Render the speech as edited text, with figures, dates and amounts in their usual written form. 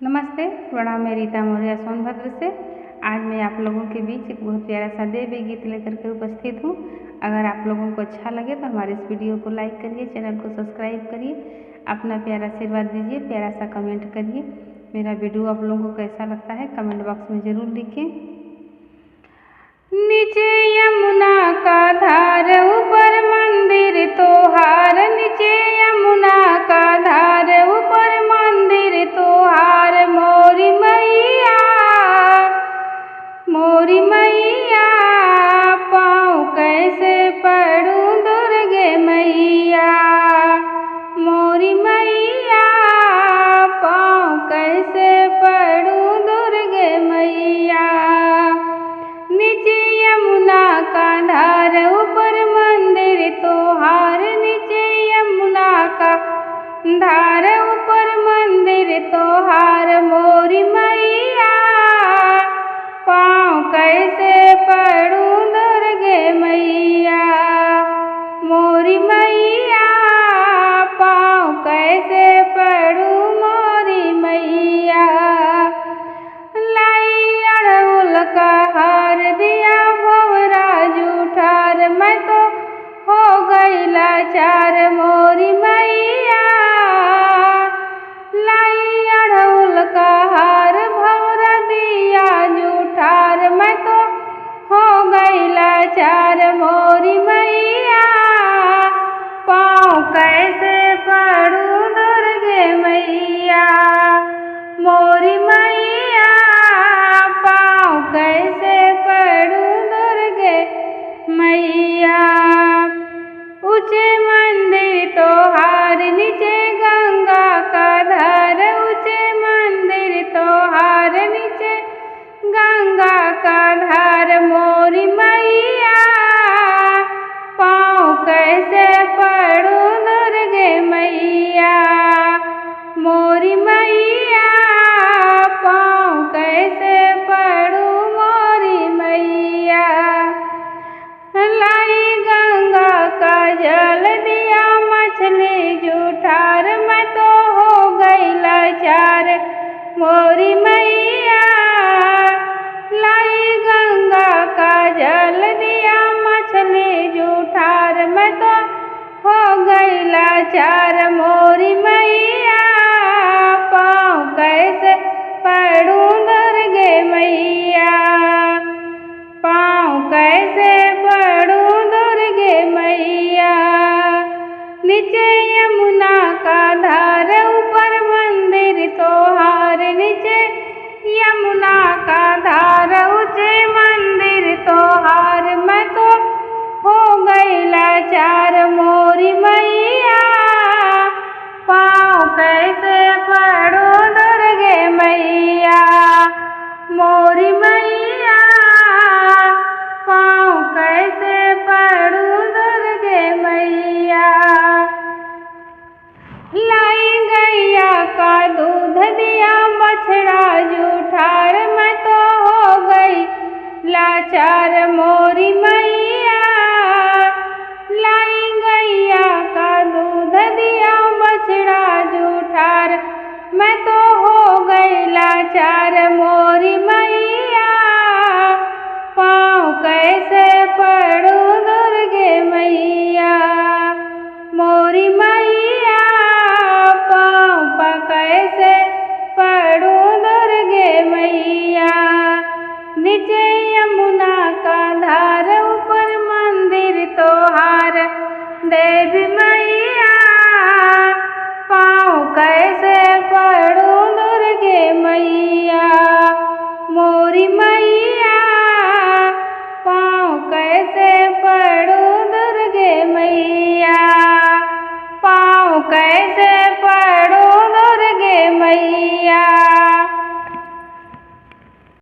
नमस्ते, प्रणाम। मैं रीता मौर्य सोनभद्र से। आज मैं आप लोगों के बीच एक बहुत प्यारा सा देवी गीत लेकर के उपस्थित हूँ। अगर आप लोगों को अच्छा लगे तो हमारे इस वीडियो को लाइक करिए, चैनल को सब्सक्राइब करिए, अपना प्यारा आशीर्वाद दीजिए, प्यारा सा कमेंट करिए। मेरा वीडियो आप लोगों को कैसा लगता है कमेंट बॉक्स में ज़रूर लिखिए। नीचे यमुना का धार, ऊपर मंदिर तोहार, नीचे यमुना का धार, ऊपर मंदिर तोहार। मोरी मैया, मोरी मैया, पाँव कैसे पड़ूं दुर्गे मैया। मोरी मैया, पाँव कैसे पड़ूं दुर्गे मैया। नीचे यमुना का धार, ऊपर मंदिर तोहार, नीचे यमुना का धार, ऊपर मंदिर तोहार। मोरी मैया, पाँव कैसे पड़ूं दुर्गे मैया। मोरी मैया, पाँव कैसे पड़ूं मोरी मैया। लाई अड़हुल का हार, दिया भंवरा जूठार, मैं तो हो गई लाचार। मोरी मैया, लाई अड़हुल का हार, भंवरा दिया जूठार, मैं तो हो गई लाचार। मोरी मैया, पाँव कैसे पड़ूं दुर्गे मैया। मोरी मैया, पाँव कैसे पड़ूं दुर्गे मैया। ऊंचे मंदिर तोहार, नीचे गंगा का धार, ऊंचे मंदिर तोहार, नीचे गंगा का धार। मोरी मैया, पाँव कैसे पड़ूं दुर्गे मैया। मोरी मैया, पाँव कैसे पड़ूं मोरी मैया। लाई गंगा का जल, दिया मछली जूठार, मैं तो हो गई लाचार। मोरी मैया, लाई गंगा का जल, दिया मछली जूठार, मैं तो हो गई लाचार। मोरी मैया, पाँव कैसे पड़ूं दुर्गे मैया। पाँव कैसे पड़ूं दुर्गे मैया। नीचे यमुना का धार, ऊपर मंदिर तोहार, नीचे यमुना का धार, ऊंचे मंदिर तोहार, मैं तो हो गई लाचार। मोरी मैया, पाँव कैसे पड़ूं दुर्गे मैया। मोरी मैया, पाँव कैसे पड़ूं दुर्गे मैया। लाई गैया का दूध, दिया बछड़ा जूठार, मैं तो हो गई लाचार। मोरी मैया, लाई गैया का दूध, दिया बछड़ा जूठार, मैं तो हो गई लाचार। मोरी